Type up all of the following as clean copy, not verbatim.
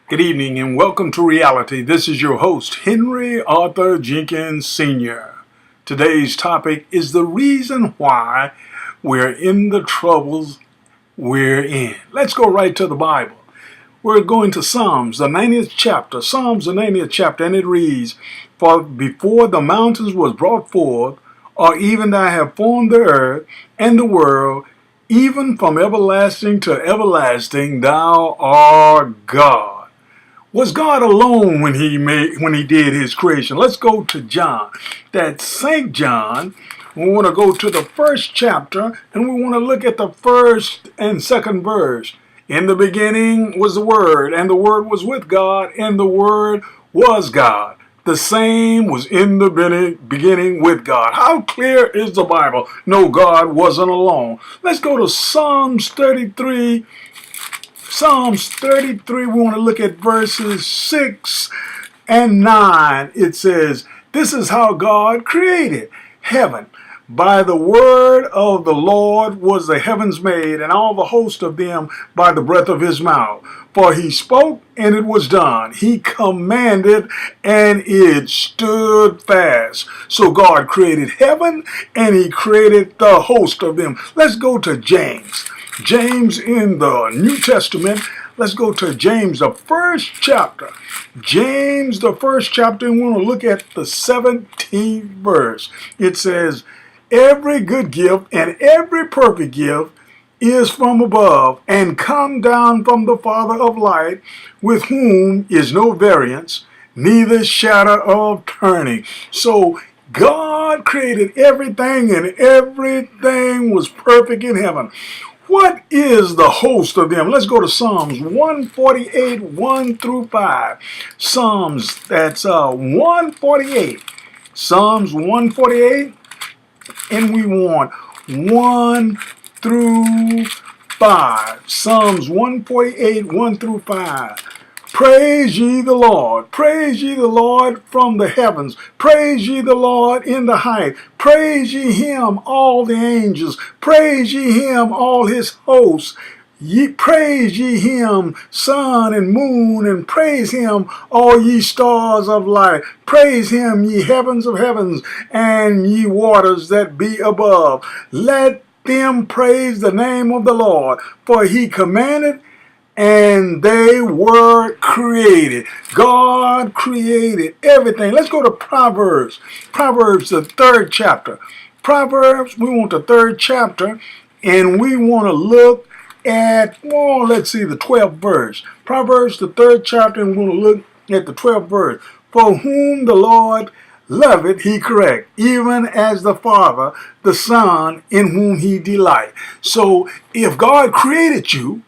Good evening and welcome to Reality. This is your host, Henry Arthur Jenkins Sr. Today's topic is the reason why we're in the troubles we're in. Let's go right to the Bible. We're going to Psalms, the 90th chapter. Psalms, the 90th chapter, and it reads, "For before the mountains was brought forth, or even I have formed the earth and the world, even from everlasting to everlasting, thou art God." Was God alone when he did his creation? Let's go to John. That's St. John. We want to go to the first chapter and we want to look at the first and second verse. In the beginning was the Word, and the Word was with God, and the Word was God. The same was in the beginning with God. How clear is the Bible? No, God wasn't alone. Let's go to Psalms 33. Psalms 33, we want to look at verses 6 and 9. It says, "This is how God created heaven. By the word of the Lord was the heavens made, and all the host of them by the breath of his mouth. For he spoke, and it was done. He commanded, and it stood fast." So God created heaven, and he created the host of them. Let's go to James. James in the New Testament. Let's go to James, the first chapter. James, the first chapter, and we want to look at the 17th verse. It says, "Every good gift and every perfect gift is from above and come down from the Father of light, with whom is no variance, neither shadow of turning." So God created everything, and everything was perfect in heaven. What is the host of them? Let's go to Psalms 148, 1 through 5. Psalms, that's 148. Psalms 148, and we want 1 through 5. Psalms 148, 1 through 5. "Praise ye the Lord. Praise ye the Lord from the heavens. Praise ye the Lord in the height. Praise ye him, all the angels. Praise ye him, all his hosts. Praise ye him, sun and moon, and praise him, all ye stars of light. Praise him, ye heavens of heavens, and ye waters that be above. Let them praise the name of the Lord, for he commanded, and they were created." God created everything. Let's go to Proverbs. Proverbs, the 3rd chapter. Proverbs, we want the 3rd chapter, and we want to look at, let's see, the 12th verse. Proverbs, the 3rd chapter, and we want to look at the 12th verse. "For whom the Lord loveth, he correct, even as the Father, the Son, in whom he delight." So if God created you,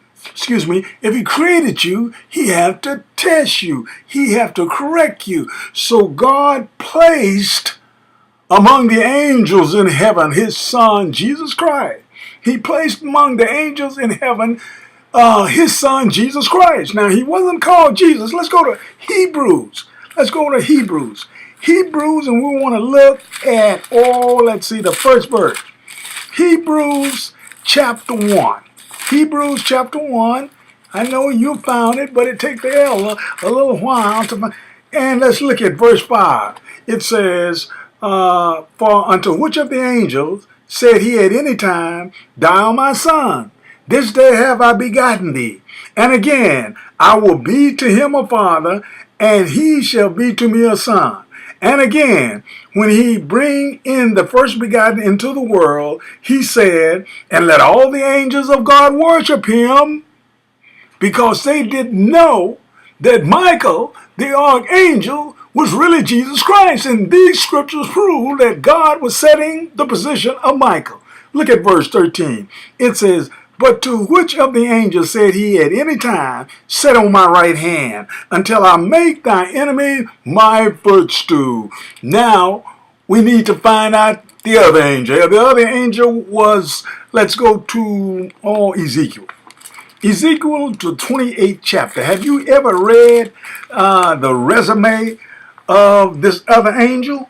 if he created you, he had to test you. He had to correct you. So God placed among the angels in heaven his son, Jesus Christ. He placed among the angels in heaven his son, Jesus Christ. Now, he wasn't called Jesus. Let's go to Hebrews. Let's go to Hebrews. Hebrews, and we want to look at, let's see, the first verse. Hebrews chapter 1. Hebrews chapter 1. I know you found it, but it takes a little while to find. And let's look at verse 5. It says, "For unto which of the angels said he at any time, Thou my son, this day have I begotten thee. And again, I will be to him a father, and he shall be to me a son. And again, when he bring in the first begotten into the world, he said, and let all the angels of God worship him," because they didn't know that Michael, the archangel, was really Jesus Christ. And these scriptures prove that God was setting the position of Michael. Look at verse 13. It says, "But to which of the angels said he at any time, Sit on my right hand, until I make thy enemy my footstool?" Now, we need to find out the other angel. The other angel was, let's go to Ezekiel. Ezekiel, to 28th chapter. Have you ever read the resume of this other angel?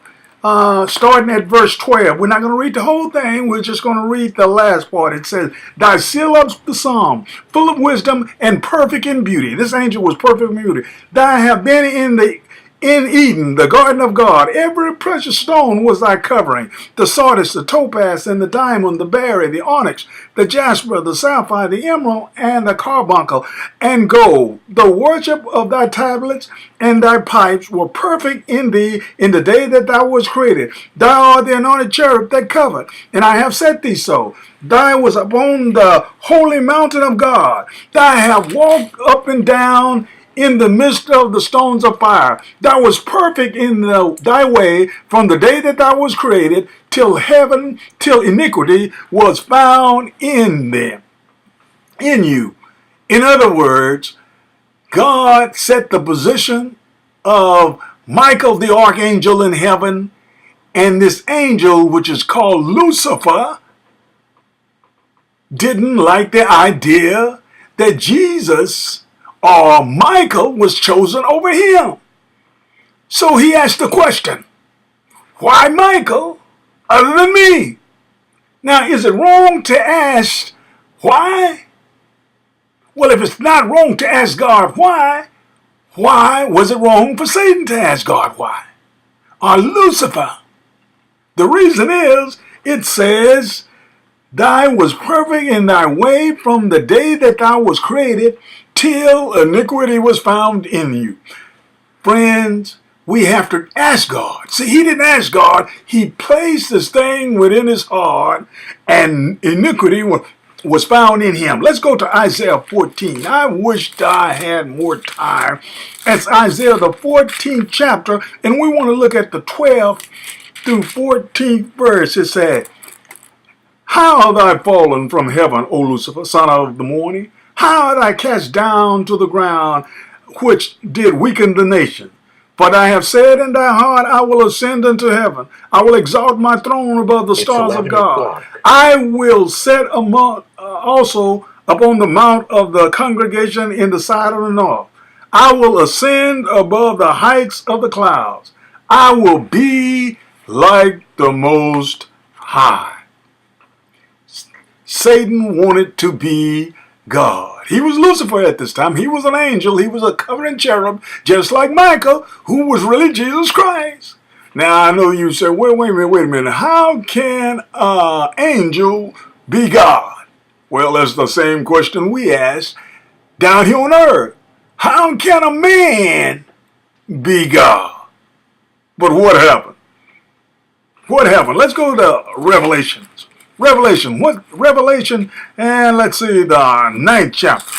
starting at verse 12. We're not going to read the whole thing. We're just going to read the last part. It says, Thy seal up the psalm, full of wisdom and perfect in beauty. This angel was perfect in beauty. Thou have been in Eden, the garden of God. Every precious stone was thy covering. The sardius, the topaz, and the diamond, the berry, the onyx, the jasper, the sapphire, the emerald, and the carbuncle, and gold. The worship of thy tablets and thy pipes were perfect in thee in the day that thou wast created. Thou art the anointed cherub that covered, and I have set thee so. Thou was upon the holy mountain of God. Thou have walked up and down in the midst of the stones of fire. Thou was perfect in thy way from the day that thou was created till iniquity was found in them, in you. In other words, God set the position of Michael the archangel in heaven, and this angel, which is called Lucifer, didn't like the idea that Jesus or Michael was chosen over him. So he asked the question, why Michael other than me? Now, is it wrong to ask why? Well, if it's not wrong to ask God why was it wrong for Satan to ask God why? Or Lucifer? The reason is, it says, Thy was perfect in thy way from the day that thou was created till iniquity was found in you. Friends, we have to ask God. See, he didn't ask God. He placed this thing within his heart, and iniquity was found in him. Let's go to Isaiah 14. I wished I had more time. It's Isaiah, the 14th chapter, and we want to look at the 12th through 14th verse. It said, How art thou fallen from heaven, O Lucifer, son of the morning? How art thou cast down to the ground, which did weaken the nation? For I have said in thy heart, I will ascend into heaven. I will exalt my throne above the stars of God. I will set also upon the mount of the congregation in the side of the north. I will ascend above the heights of the clouds. I will be like the Most High. Satan wanted to be God. He was Lucifer at this time. He was an angel. He was a covering cherub, just like Michael, who was really Jesus Christ. Now, I know you say, wait a minute. How can an angel be God? Well, that's the same question we asked down here on earth. How can a man be God? But what happened? What happened? Let's go to Revelations. Revelation, and let's see, the 9th chapter.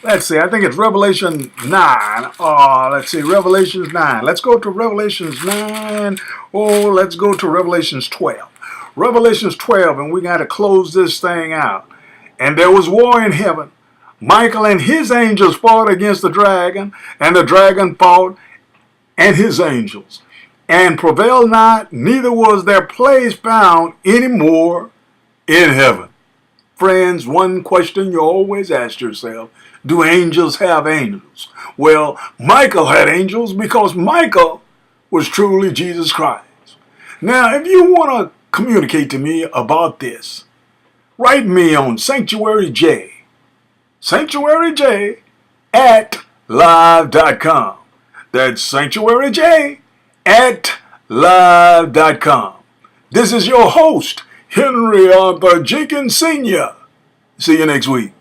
Let's see, I think it's Revelation 9. Let's see, Revelations 9. Let's go to Revelations 9. Let's go to Revelations 12. Revelations 12, and we got to close this thing out. And there was war in heaven. Michael and his angels fought against the dragon, and the dragon fought and his angels, and prevailed not, neither was their place found any more in heaven. Friends, one question you always ask yourself, do angels have angels? Well, Michael had angels because Michael was truly Jesus Christ. Now, if you want to communicate to me about this, write me on Sanctuary J at live.com. That's Sanctuary J at live.com. This is your host, Henry Arthur Jenkins Sr. See you next week.